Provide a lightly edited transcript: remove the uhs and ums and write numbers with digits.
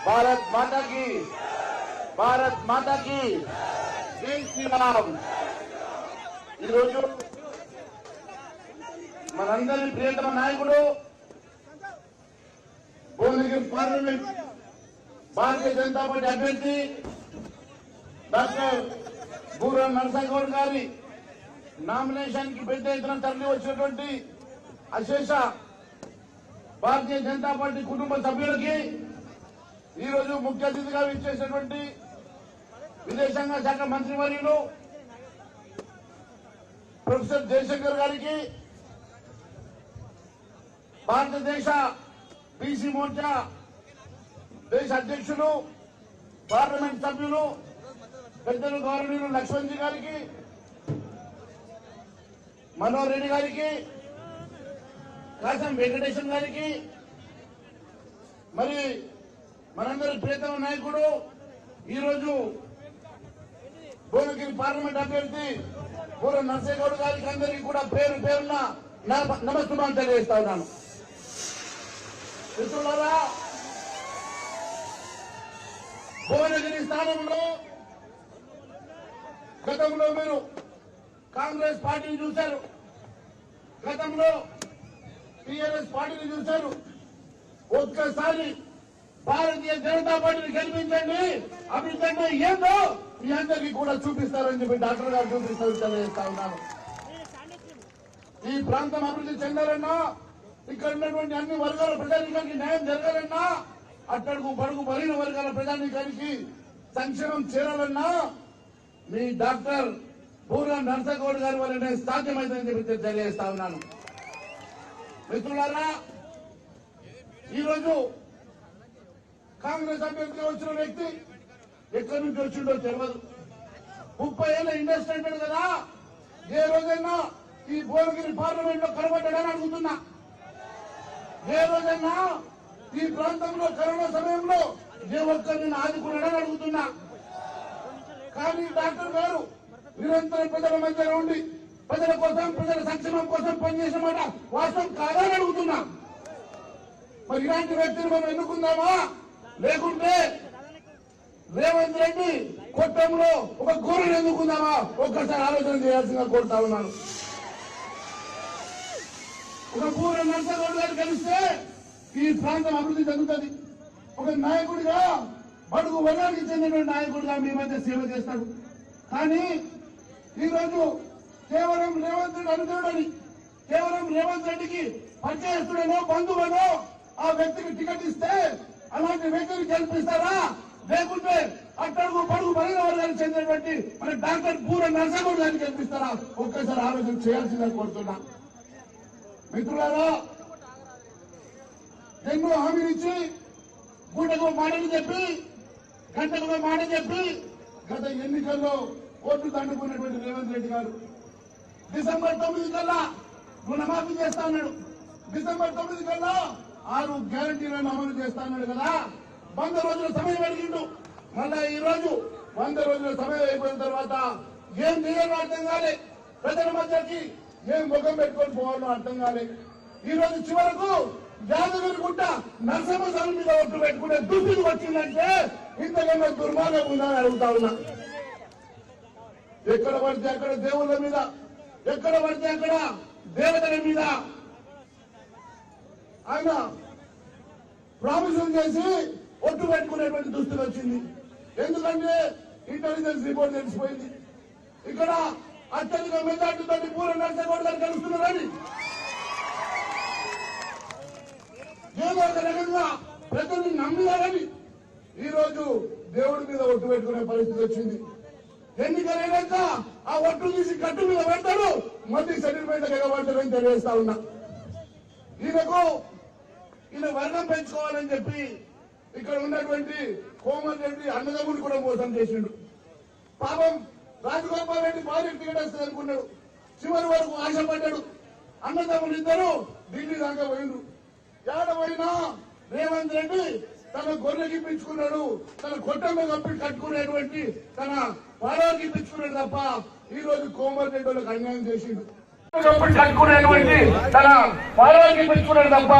భారత్ మాతా की భారత్ మాతా की జై శ్రీరామ్। ఈరోజు మనందరి ప్రియతమ నాయకుడు భువనగిరి పార్లమెంట్ భారతీయ జనతా పార్టీ అభ్యర్థి డాక్టర్ బూరా నరసింహగౌడ్ గారి నామినేషన్ కి పెద్ద ఎత్తున తరలి వచ్చినటువంటి అశేష భారతీయ జనతా పార్టీ కుటుంబ సభ్యులకి, ఈరోజు ముఖ్య అతిథిగా విచ్చేసినటువంటి విదేశాంగ శాఖ మంత్రివర్యులు ప్రొఫెసర్ జయశంకర్ గారికి, భారతదేశ బీసీ మోర్చా దేశ అధ్యక్షులు పార్లమెంట్ సభ్యులు పెద్దలు గౌరవనీయులు లక్ష్మణ్ జీ గారికి, మనోహర్ రెడ్డి గారికి, కాసం వెంకటేశ్వర గారికి, మరి మనందరి ప్రియతమ నాయకుడు ఈరోజు భువనగిరి పార్లమెంట్ అభ్యర్థి బూరా నరసింహగౌడ్ గారికి అందరికీ కూడా పేరు పేరున నమస్కారం తెలియజేస్తా ఉన్నాను। మిత్రులారా, భువనగిరి స్థానంలో గతంలో మీరు కాంగ్రెస్ పార్టీని చూశారు, గతంలో టీఆర్ఎస్ పార్టీని చూశారు। ఒక్కసారి భారతీయ జనతా పార్టీని గెలిపించండి, అభివృద్ధి ఏందో మీ అందరికీ కూడా చూపిస్తారని చెప్పి డాక్టర్ గారు చూపిస్తారని తెలియజేస్తా ఉన్నాను। ఈ ప్రాంతం అభివృద్ధి చెందాలన్నా, ఇక్కడ ఉన్నటువంటి అన్ని వర్గాల ప్రజానీకానికి న్యాయం జరగాలన్నా, అట్టడుగు బడుగు బలహీన వర్గాల ప్రజానీకానికి సంక్షేమం చేరాలన్నా మీ డాక్టర్ బూరా నరసింహగౌడ్ గారి వల్లనే సాధ్యమైందని చెప్పి తెలియజేస్తా ఉన్నాను। మిత్రులారా, ఈరోజు కాంగ్రెస్ అభ్యర్థిగా వచ్చిన వ్యక్తి ఎక్కడి నుంచి వచ్చిండో తెలియదు। 30 ఏళ్ల ఇండస్ట్రీ అంటాడు కదా, ఏ రోజైనా ఈ భువనగిరి పార్లమెంట్ లో కనబడ్డాడని అడుగుతున్నా, ఏ రోజైనా ఈ ప్రాంతంలో కరోనా సమయంలో ఏ ఒక్కరిని ఆదుకున్నాడని అడుగుతున్నా। కానీ డాక్టర్ గారు నిరంతరం ప్రజల మధ్యలో ఉండి ప్రజల కోసం, ప్రజల సంక్షేమం కోసం పనిచేసిన మాట వాస్తవం కాదని అడుగుతున్నా। మరి ఇలాంటి వ్యక్తిని మనం ఎన్నుకుందామా, లేకుంటే రేవంత్ రెడ్డి కొట్టంలో ఒక గోరుని ఎన్నుకుందామా, ఒక్కసారి ఆలోచన చేయాల్సిందిగా కోరుతా ఉన్నాను। ఒక బూరా నరసింహగౌడ్ గారు కలిస్తే ఈ ప్రాంతం అభివృద్ధి చెందుతుంది। ఒక నాయకుడిగా, బడుగు వర్గానికి చెందిన నాయకుడిగా మీ మధ్య సేవ చేస్తాడు। కానీ ఈరోజు కేవలం రేవంత్ రెడ్డి అనుచరుడని, కేవలం రేవంత్ రెడ్డికి పరిచయస్తుడనో బంధువునో ఆ వ్యక్తికి టికెట్ ఇస్తే అలాంటి వ్యక్తిని గెలిపిస్తారా, లేకుంటే అట్టడుగు బడుగు బలహీన వర్గానికి చెందినటువంటి మన డాక్టర్ బూరా నరసింహగౌడ్ గారిని గెలిపిస్తారా, ఒక్కసారి ఆలోచన చేయాల్సిందిగా కోరుతున్నా। మిత్రులారా, ఎన్నో హామీలు ఇచ్చి పూటకు మాటలు చెప్పి, గంటకు మాట చెప్పి గత ఎన్నికల్లో ఓట్లు దండుకున్నటువంటి రేవంత్ రెడ్డి గారు డిసెంబర్ 9 కల్లా రుణమాఫీ చేస్తా ఉన్నాడు, డిసెంబర్ 9 కల్లా 6 గ్యారంటీలను అమలు చేస్తా ఉన్నాడు కదా। 100 రోజుల సమయం అడిగిండు, మళ్ళా ఈ రోజు 100 రోజుల సమయం అయిపోయిన తర్వాత ఏం చేయాలో అర్థం కాలే, ప్రజల మధ్యకి ఏం ముఖం పెట్టుకొని పోవాలో అర్థం కాలే। ఈ రోజు చివరకు యాదగిరిగుట్ట నరసింహస్వామి మీద ఒట్టు పెట్టుకునే దుస్థితి వచ్చిందంటే ఇంతకన్నా దుర్మార్గం ఉందని అడుగుతా ఉన్నా। ఎక్కడ పడితే అక్కడ దేవుళ్ళ మీద, ఎక్కడ పడితే అక్కడ దేవతల మీద ఆయన ప్రామిసులు చేసి ఒట్టు పెట్టుకునేటువంటి దుస్థితి వచ్చింది। ఎందుకంటే ఇంటెలిజెన్స్ రిపోర్ట్ తెలిసిపోయింది, ఇక్కడ అత్యధిక మెజార్టీతో బూరా నరసింహగౌడ్ గారు గెలుస్తున్నారని ఏదో ఒక రకంగా ప్రజల్ని నమ్మినారని ఈ రోజు దేవుడి మీద ఒట్టు పెట్టుకునే పరిస్థితి వచ్చింది। ఎన్నికలైనాక ఆ ఒట్టు తీసి కట్టు మీద పెడతాడు, మళ్ళీ శరీరం మీద ఎగబడతారని తెలియజేస్తా ఉన్నా। ఈయన వర్గం పెంచుకోవాలని చెప్పి ఇక్కడ ఉన్నటువంటి కోమల్ రెడ్డి అన్నదమ్ముని కూడా మోసం చేసిండు। పాపం రాజగోపాల్ రెడ్డి భార్య టికెట్ వస్తుంది అనుకున్నాడు, చివరి వరకు ఆశపడ్డాడు। అన్నదమ్ములు ఇద్దరు ఢిల్లీ దాకా పోయిండ్రు, ఏడవైనా రేవంత్ రెడ్డి తన గొర్రెకి పిచ్చుకున్నాడు, తన కొట్టంలో కట్టుకునేటువంటి తన పాలకి పిచ్చుకున్నాడు తప్ప ఈ రోజు కోమల్ రెడ్డి వాళ్ళకి అన్యాయం చేసిండు, కట్టుకునేటువంటి తన పాలకి పిచ్చుకున్నాడు తప్ప